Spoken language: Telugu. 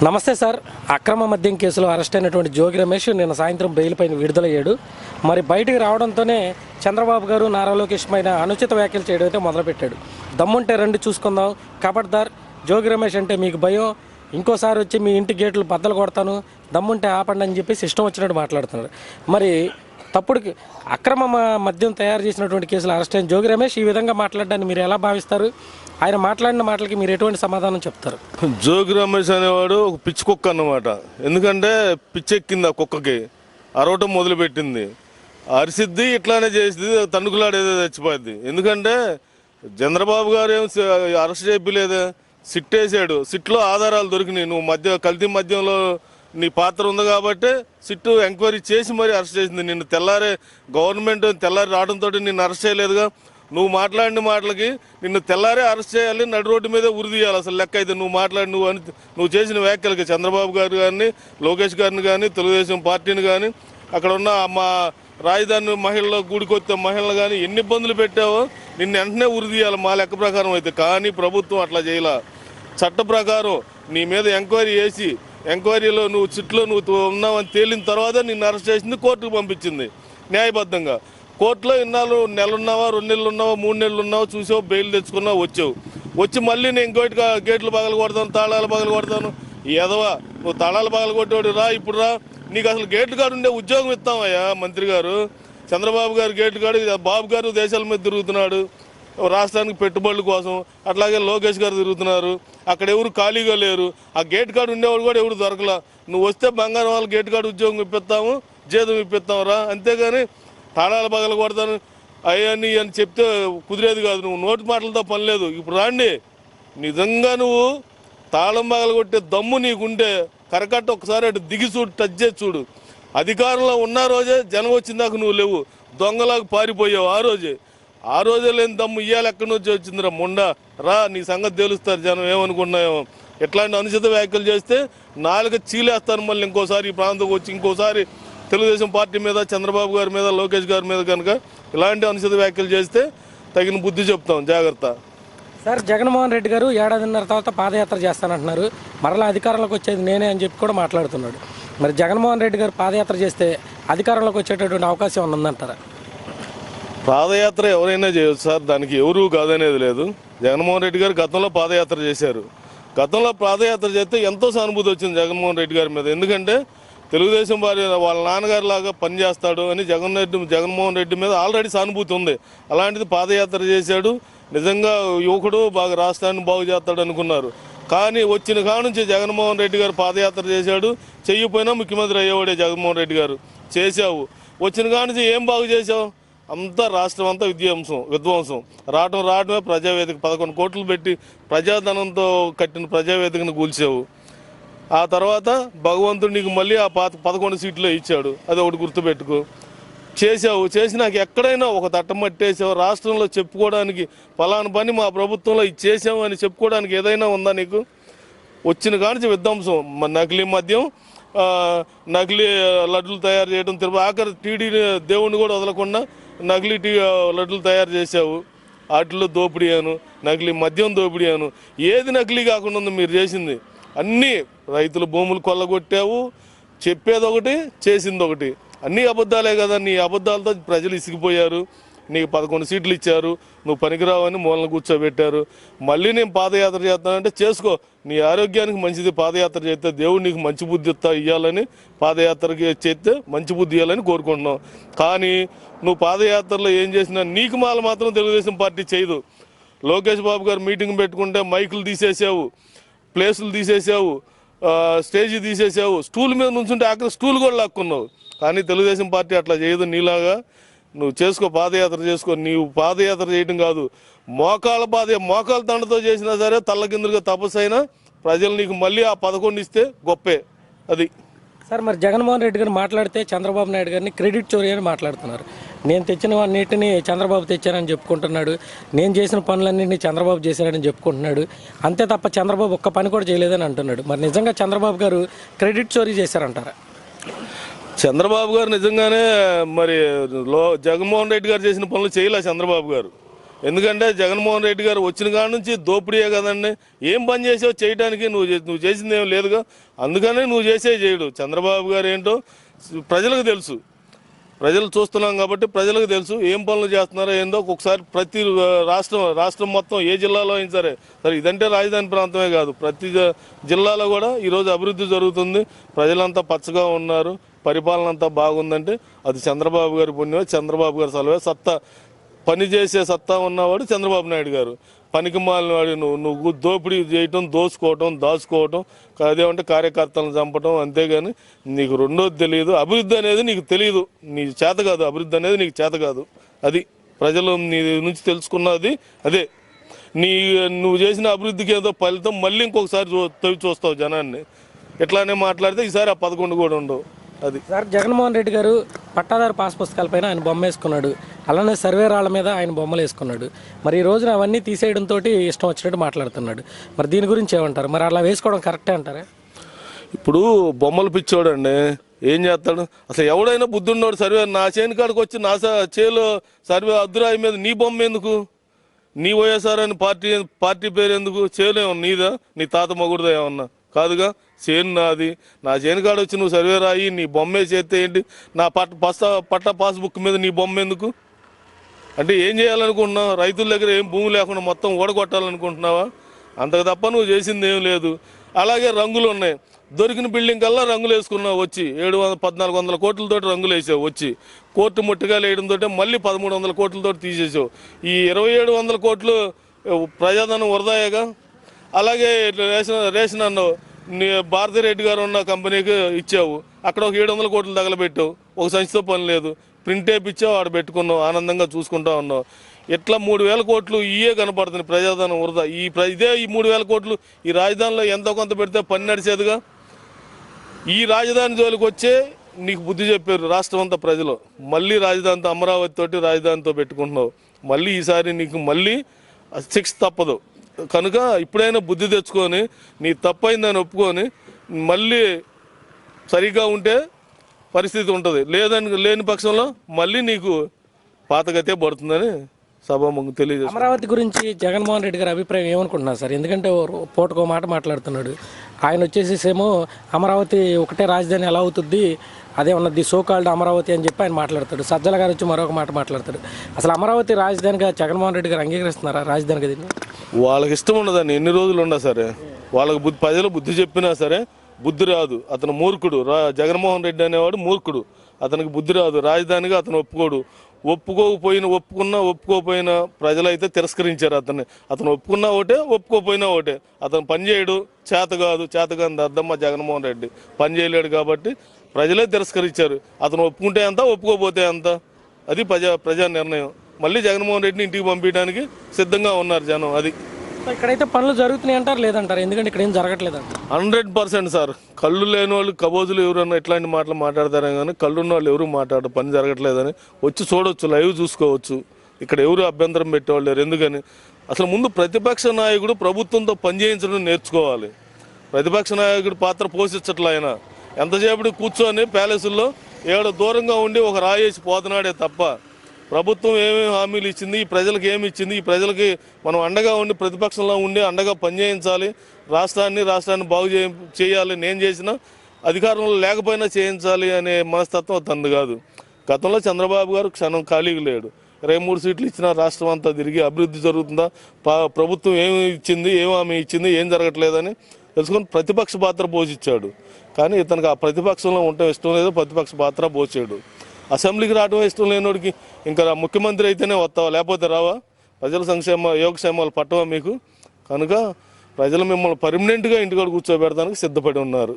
నమస్తే సార్. అక్రమ మద్యం కేసులో అరెస్ట్ అయినటువంటి జోగి రమేష్ నిన్న సాయంత్రం బెయిల్ పైన విడుదలయ్యాడు. మరి బయటికి రావడంతోనే చంద్రబాబు గారు నారా లోకేష్ పైన అనుచిత వ్యాఖ్యలు చేయడం అయితే మొదలుపెట్టాడు. దమ్ముంటే రండి చూసుకుందాం, కబడ్దార్ జోగి రమేష్ అంటే మీకు భయం, ఇంకోసారి వచ్చి మీ ఇంటి గేట్లు బద్దలు కొడతాను, దమ్ముంటే ఆపండి అని చెప్పేసి ఇష్టం వచ్చినట్టు మాట్లాడుతున్నారు. మరి తప్పుడు అక్రమ మద్యం తయారు చేసినటువంటి కేసులు అరెస్ట్ అయిన జోగి రమేష్ ఈ విధంగా మాట్లాడడాన్ని మీరు ఎలా భావిస్తారు? ఆయన మాట్లాడిన మాటలకి మీరు ఎటువంటి సమాధానం చెప్తారు? జోగి రమేష్ అనేవాడు ఒక పిచ్చి కుక్క అన్నమాట. ఎందుకంటే పిచ్చెక్కింది ఆ కుక్కకి, అరవటం మొదలుపెట్టింది, అరిసిద్ది, ఇట్లానే చేసింది, తన్నుకులాడేదో చచ్చిపోద్ది. ఎందుకంటే చంద్రబాబు గారు ఏం అరెస్ట్ చేయలేదే, సిట్ వేసాడు. సిట్లో ఆధారాలు దొరికినాయి, నువ్వు కల్తీ మద్యంలో నీ పాత్ర ఉంది కాబట్టి సిట్టు ఎంక్వైరీ చేసి మరీ అరెస్ట్ చేసింది. నిన్ను తెల్లారే గవర్నమెంట్ తెల్లారి రావడంతో నిన్ను అరెస్ట్ చేయలేదుగా. నువ్వు మాట్లాడిన మాటలకి నిన్ను తెల్లారే అరెస్ట్ చేయాలి, నడి రోడ్డు మీదే ఉరి తీయాలి. అసలు లెక్క అయితే నువ్వు చేసిన వ్యాఖ్యలకి చంద్రబాబు గారు కానీ, లోకేష్ గారిని కానీ, తెలుగుదేశం పార్టీని కానీ, అక్కడ ఉన్న మా రాజధాని మహిళల గుడికొచ్చే మహిళలు కానీ ఎన్ని ఇబ్బందులు పెట్టావో నిన్ను వెంటనే ఉరి తీయాలి మా లెక్క ప్రకారం అయితే. కానీ ప్రభుత్వం అట్లా చేయాల. చట్ట ప్రకారం నీ మీద ఎంక్వైరీ చేసి, ఎంక్వైరీలో నువ్వు చిట్లో నువ్వు ఉన్నావని తేలిన తర్వాత నిన్ను అరెస్ట్ చేసింది, కోర్టుకు పంపించింది న్యాయబద్ధంగా. కోర్టులో ఇన్నాళ్ళు నెలలున్నావా, 2 నెలలు ఉన్నావా, 3 నెలలు ఉన్నావా చూసావు, బెయిల్ తెచ్చుకున్నావు, వచ్చి మళ్ళీ నేను ఇంకోటి గేట్లు పగలు కొడతాను, తాళాలు పగలు కొడతాను. ఎదవా, నువ్వు తాళాలు పగలు కొట్టేవాడు రా, ఇప్పుడు రా, నీకు అసలు గేట్లు కాడు ఉండే ఉద్యోగం ఇస్తామయ్యా మంత్రి గారు. చంద్రబాబు గారు గేట్లు కాడు, బాబు గారు దేశాల మీద తిరుగుతున్నాడు రాష్ట్రానికి పెట్టుబడుల కోసం, అట్లాగే లోకేష్ గారు తిరుగుతున్నారు, అక్కడ ఎవరు ఖాళీగా లేరు. ఆ గేట్ కార్డు ఉండేవాడు కూడా ఎవరు దొరకలా. నువ్వు వస్తే బంగారం వాళ్ళు గేట్ కార్డు ఉద్యోగం ఇప్పిస్తాము, జీతం ఇప్పిస్తాము రా, అంతేగాని తాళాలు పగలు కొడతాను అయ్యని అని చెప్తే కుదిరేది కాదు. నువ్వు నోటి మాటలతో పని లేదు. ఇప్పుడు రాండి, నిజంగా నువ్వు తాళం పగలు కొట్టే దమ్ము నీకుంటే కరకట్ట ఒకసారి అటు దిగి చూడు, టచ్ చేసి చూడు. అధికారంలో ఉన్న రోజే జనం వచ్చిందాక నువ్వు లేవు, దొంగలాగా పారిపోయావు. ఆ రోజే లేని దమ్ము ఇయ్యాలి ఎక్కడి నుంచి వచ్చిందిరా ముండా, రా నీ సంగతి తెలుస్తారు జనం ఏమనుకున్నాయో. ఎట్లాంటి అనుచిత వ్యాఖ్యలు చేస్తే నాలుగు చీలేస్తాను మళ్ళీ ఇంకోసారి ఈ ప్రాంతంకి వచ్చి, ఇంకోసారి తెలుగుదేశం పార్టీ మీద, చంద్రబాబు గారి మీద, లోకేష్ గారి మీద కనుక ఇలాంటి అనుచిత వ్యాఖ్యలు చేస్తే తగిన బుద్ధి చెప్తాం, జాగ్రత్త. సార్, జగన్మోహన్ రెడ్డి గారు 1.5 తర్వాత పాదయాత్ర చేస్తానంటున్నారు, మరలా అధికారంలోకి వచ్చేది నేనే అని చెప్పి కూడా మాట్లాడుతున్నాడు. మరి జగన్మోహన్ రెడ్డి గారు పాదయాత్ర చేస్తే అధికారంలోకి వచ్చేటటువంటి అవకాశం ఉందంటారా? పాదయాత్ర ఎవరైనా చేయొచ్చు సార్, దానికి ఎవరు కాదనేది లేదు. జగన్మోహన్ రెడ్డి గారు గతంలో పాదయాత్ర చేశారు. గతంలో పాదయాత్ర చేస్తే ఎంతో సానుభూతి వచ్చింది జగన్మోహన్ రెడ్డి గారి మీద. ఎందుకంటే తెలుగుదేశం వారి వాళ్ళ నాన్నగారి లాగా పనిచేస్తాడు అని జగన్మోహన్ రెడ్డి మీద ఆల్రెడీ సానుభూతి ఉంది. అలాంటిది పాదయాత్ర చేశాడు. నిజంగా యువకుడు, బాగా రాష్ట్రాన్ని బాగు చేస్తాడు అనుకున్నారు. కానీ వచ్చిన కాడ నుంచి జగన్మోహన్ రెడ్డి గారు పాదయాత్ర చేశాడు. చెయ్యిపోయినా ముఖ్యమంత్రి అయ్యేవాడే జగన్మోహన్ రెడ్డి గారు. చేశావు, వచ్చిన కాడ నుంచి ఏం బాగు చేశావు? అంతా రాష్ట్రం అంతా విధ్వంసం. రావడమే ప్రజావేదిక, 11 కోట్లు పెట్టి ప్రజాధనంతో కట్టిన ప్రజావేదికను కూల్చావు. ఆ తర్వాత భగవంతుడు నీకు మళ్ళీ ఆ 11 సీట్లు ఇచ్చాడు, అది ఒకటి గుర్తుపెట్టుకో. చేసి నాకు ఎక్కడైనా ఒక తట్టం పట్టేసావు, రాష్ట్రంలో చెప్పుకోవడానికి ఫలానా పని మా ప్రభుత్వంలో ఇది చేసాము అని చెప్పుకోవడానికి ఏదైనా ఉందా నీకు? వచ్చిన కానించి విధ్వంసం, నకిలీ మద్యం, నకిలీ లడ్డులు తయారు చేయడం, ఆఖరి టీడీ దేవుణ్ణి కూడా వదలకుండా నకిలీ లడ్డులు తయారు చేసావు. వాటిలో దోపిడీ అను, నకిలీ మద్యం దోపిడీ అను, ఏది నకిలీ కాకుండా ఉంది మీరు చేసింది? అన్నీ రైతుల భూములు కొల్లగొట్టావు, చెప్పేది ఒకటి, చేసింది ఒకటి, అన్నీ అబద్ధాలే కదా. నీ అబద్ధాలతో ప్రజలు ఇసిగిపోయారు. నీకు 11 సీట్లు ఇచ్చారు, నువ్వు పనికిరావని మూలన కూర్చోబెట్టారు. మళ్ళీ నేను పాదయాత్ర చేస్తానంటే చేసుకో, నీ ఆరోగ్యానికి మంచిది. పాదయాత్ర చేస్తే దేవుడు నీకు మంచి బుద్ధి ఇవ్వాలని, పాదయాత్రకి చేస్తే మంచి బుద్ధి ఇవ్వాలని కోరుకుంటున్నావు. కానీ నువ్వు పాదయాత్రలో ఏం చేసినా నీకు మాత్రం తెలుగుదేశం పార్టీ చేయదు. లోకేష్ బాబు గారు మీటింగ్ పెట్టుకుంటే మైకులు తీసేసావు, ప్లేసులు తీసేసావు, స్టేజీ తీసేసావు, స్టూల్ మీద నుంచుంటే అక్కడ స్టూల్ కూడా లాక్కున్నావు. కానీ తెలుగుదేశం పార్టీ అట్లా చేయదు. నీలాగా నువ్వు చేసుకో, పాదయాత్ర చేసుకో. నీవు పాదయాత్ర చేయడం కాదు, మోకాల దండతో చేసినా సరే, తల్లకిందులుగా తపస్సు అయినా ప్రజలు నీకు మళ్ళీ ఆ 11 ఇస్తే గొప్పే. అది సార్, మరి జగన్మోహన్ రెడ్డి గారు మాట్లాడితే చంద్రబాబు నాయుడు గారిని క్రెడిట్ చోరీ అని మాట్లాడుతున్నారు. నేను తెచ్చిన వాటిని చంద్రబాబు తెచ్చానని చెప్పుకుంటున్నాడు, నేను చేసిన పనులన్నింటినీ చంద్రబాబు చేశారని చెప్పుకుంటున్నాడు. అంతే తప్ప చంద్రబాబు ఒక్క పని కూడా చేయలేదని అంటున్నాడు. మరి నిజంగా చంద్రబాబు గారు క్రెడిట్ చోరీ చేశారంటారా? చంద్రబాబు గారు నిజంగానే మరి జగన్మోహన్ రెడ్డి గారు చేసిన పనులు చేయలే చంద్రబాబు గారు. ఎందుకంటే జగన్మోహన్ రెడ్డి గారు వచ్చిన కాడ నుంచి దోపిడీయే కదండి. ఏం పని చేసావు చేయడానికి? నువ్వు చేసింది ఏం లేదుగా. అందుకనే నువ్వు చేయడు. చంద్రబాబు గారు ఏంటో ప్రజలకు తెలుసు, ప్రజలు చూస్తున్నాం కాబట్టి ప్రజలకు తెలుసు ఏం పనులు చేస్తున్నారో ఏందో. ఒక్కొక్కసారి ప్రతి రాష్ట్రం మొత్తం ఏ జిల్లాలో అయినా సరే ఇదంటే రాజధాని ప్రాంతమే కాదు, ప్రతి జిల్లాలో కూడా ఈరోజు అభివృద్ధి జరుగుతుంది. ప్రజలంతా పచ్చగా ఉన్నారు, పరిపాలన అంతా బాగుందంటే అది చంద్రబాబు గారి పుణ్యమే, చంద్రబాబు గారి సెలవే. పని చేసే సత్తా ఉన్నవాడు చంద్రబాబు నాయుడు గారు. పనికి మాలిన వాడు నువ్వు దోపిడీ చేయటం, దోచుకోవటం, దాచుకోవటం, అదేమంటే కార్యకర్తలను చంపటం, అంతేగాని నీకు రెండోది తెలియదు. అభివృద్ధి అనేది నీకు తెలియదు, నీ చేత కాదు. అభివృద్ధి అనేది నీకు చేత కాదు. అది ప్రజలు నీ నుంచి తెలుసుకున్నది అదే. నువ్వు చేసిన అభివృద్ధికి ఏదో ఫలితం మళ్ళీ ఇంకొకసారి తవ్వి చూస్తావు జనాన్ని. ఇట్లానే మాట్లాడితే ఈసారి ఆ 11 కూడా ఉండవు. అది సార్, జగన్మోహన్ రెడ్డి గారు పట్టాదారు పాస్ పుస్తకాలపైన ఆయన బొమ్మ వేసుకున్నాడు, అలానే సర్వే రాళ్ల మీద ఆయన బొమ్మలు వేసుకున్నాడు. మరి ఈ రోజున అవన్నీ తీసేయడంతో ఇష్టం వచ్చినట్టు మాట్లాడుతున్నాడు. మరి దీని గురించి ఏమంటారు? మరి అలా వేసుకోవడం కరెక్టే అంటారా? ఇప్పుడు బొమ్మలు పిచ్చోడండి, ఏం చేస్తాడు? అసలు ఎవడైనా బుద్ధి ఉన్నాడు సర్వే నా చేను కాడికి వచ్చి నా చేలో సర్వే అద్దురాయి మీద నీ బొమ్మ ఎందుకు? నీ వైఎస్ఆర్ అని పార్టీ పేరు ఎందుకు? చేను ఏమన్నా నీదా? నీ తాత మగుడుదా ఏమన్నా? కాదుగా, చేను నాది. నా చేను కాడ వచ్చి నువ్వు సర్వే రాయి, నీ బొమ్మే చేస్తే ఏంటి? నా పట్టా పాస్బుక్ మీద నీ బొమ్మ ఎందుకు? అంటే ఏం చేయాలనుకుంటున్నావు? రైతుల దగ్గర ఏం భూమి లేకుండా మొత్తం ఓడగొట్టాలనుకుంటున్నావా? అంతకు తప్ప నువ్వు చేసింది ఏం లేదు. అలాగే రంగులు ఉన్నాయి, దొరికిన బిల్డింగ్ కల్లా రంగులు వేసుకున్నావు. వచ్చి 1400 కోట్లతో రంగులు వేసావు. వచ్చి కోర్టు ముట్టిగా వేయడంతో మళ్ళీ 1300 కోట్లతో తీసేసావు. ఈ 2700 కోట్లు ప్రజాధనం వృధాయేగా. అలాగే రేషన్ అన్నావు, భారతిరెడ్డి గారు ఉన్న కంపెనీకి ఇచ్చావు, అక్కడ ఒక 700 కోట్లు తగలబెట్టావు. ఒక సంచితో పని లేదు, ప్రింట్ వేపిచ్చావు, ఆడ పెట్టుకున్నావు, ఆనందంగా చూసుకుంటా ఉన్నావు. ఇట్లా 3000 కోట్లు ఇయే కనపడుతుంది ప్రజాధనం వృధా. ఇదే ఈ 3000 కోట్లు ఈ రాజధానిలో ఎంతో కొంత పెడితే పని నడిచేదిగా. ఈ రాజధాని జోలికి వచ్చే నీకు బుద్ధి చెప్పారు రాష్ట్రం అంతా ప్రజలు. మళ్ళీ రాజధానితో అమరావతి తోటి రాజధానితో పెట్టుకుంటున్నావు. మళ్ళీ ఈసారి నీకు మళ్ళీ శిక్ష తప్పదు. కనుక ఇప్పుడైనా బుద్ధి తెచ్చుకొని నీ తప్పైందని ఒప్పుకొని మళ్ళీ సరిగ్గా ఉంటే పరిస్థితి ఉంటుంది. లేని పక్షంలో మళ్ళీ నీకు పాతగతే పడుతుందని సభాముఖంగా తెలియజేస్తాను. అమరావతి గురించి జగన్మోహన్ రెడ్డి గారి అభిప్రాయం ఏమనుకుంటున్నారు సార్? ఎందుకంటే పూటకో మాట మాట్లాడుతున్నాడు. ఆయన వచ్చేసేమో అమరావతి ఒకటే రాజధాని ఎలా అవుతుంది, అదే ఉన్నది సోకాల్డ్ అమరావతి అని చెప్పి ఆయన మాట్లాడతాడు. సజ్జల గారు వచ్చి మరొక మాట మాట్లాడతాడు. అసలు అమరావతి రాజధానిగా జగన్మోహన్ రెడ్డి గారు అంగీకరిస్తున్నారా రాజధానిగా దీన్ని? వాళ్ళకి ఇష్టం ఉండదని ఎన్ని రోజులు ఉన్నా సరే, వాళ్ళకి ప్రజలు బుద్ధి చెప్పినా సరే బుద్ధి రాదు. అతను మూర్ఖుడు. జగన్మోహన్ రెడ్డి అనేవాడు మూర్ఖుడు. అతనికి బుద్ధి రాదు. రాజధానిగా అతను ఒప్పుకోడు. ఒప్పుకోకపోయినా ప్రజలైతే తిరస్కరించారు అతన్ని. అతను ఒప్పుకున్నా ఒకటే, ఒప్పుకోపోయినా ఒకటే. అతను పని చేయడు, చేతగాని అర్థమ్మ జగన్మోహన్ రెడ్డి పని చేయలేడు కాబట్టి ప్రజలే తిరస్కరించారు. అతను ఒప్పుకుంటే అంత, ఒప్పుకోపోతే అంత. అది ప్రజా నిర్ణయం. మళ్ళీ జగన్మోహన్ రెడ్డిని ఇంటికి పంపించడానికి సిద్ధంగా ఉన్నారు జనం. అది ఇక్కడైతే పనులు జరుగుతున్నాయి అంటారు లేదంటారు? ఎందుకంటే ఇక్కడ ఏం జరగట్లేదు అంట. 100% సార్. కళ్ళు లేని వాళ్ళు కబోజులు ఎవరన్నా ఇట్లాంటి మాటలు మాట్లాడతారే కానీ కళ్ళున్న వాళ్ళు ఎవరు మాట్లాడరు. పని జరగట్లేదని వచ్చి చూడవచ్చు, లైవ్ చూసుకోవచ్చు. ఇక్కడ ఎవరు అభ్యంతరం పెట్టేవాళ్ళు లేరు. ఎందుకని అసలు ముందు ప్రతిపక్ష నాయకుడు ప్రభుత్వంతో పనిచేయించడం నేర్చుకోవాలి. ప్రతిపక్ష నాయకుడు పాత్ర పోషించట్లే. ఆయన ఎంతసేపటి కూర్చొని ప్యాలెసుల్లో దూరంగా ఉండి ఒక రాయేసి పోతున్నాడే తప్ప ప్రభుత్వం ఏమేమి హామీలు ఇచ్చింది, ఈ ప్రజలకు ఏమి ఇచ్చింది, ఈ ప్రజలకి మనం అండగా ఉండి ప్రతిపక్షంలో ఉండి అండగా పనిచేయించాలి, రాష్ట్రాన్ని బాగు చేయాలి, నేను చేసిన అధికారంలో లేకపోయినా చేయించాలి అనే మనస్తత్వం తంది కాదు. గతంలో చంద్రబాబు గారు క్షణం ఖాళీగా లేడు. 23 సీట్లు ఇచ్చిన రాష్ట్రం అంతా తిరిగి అభివృద్ధి జరుగుతుందా, ప్రభుత్వం ఏమి ఇచ్చింది, ఏమి హామీ ఇచ్చింది, ఏం జరగట్లేదని తెలుసుకొని ప్రతిపక్ష పాత్ర పోషించాడు. కానీ ఇతనికి ఆ ప్రతిపక్షంలో ఉండటం ఇష్టం లేదు, ప్రతిపక్ష పాత్ర పోసాడు. అసెంబ్లీకి రావడం ఇష్టం లేనివాడికి ఇంకా ముఖ్యమంత్రి అయితేనే వస్తావా, లేకపోతే రావా? ప్రజల యోగక్షేమాలు పట్టవా మీకు? కనుక ప్రజలు మిమ్మల్ని పర్మనెంట్గా ఇంటికాడ కూర్చోబెడతానికి సిద్ధపడి ఉన్నారు.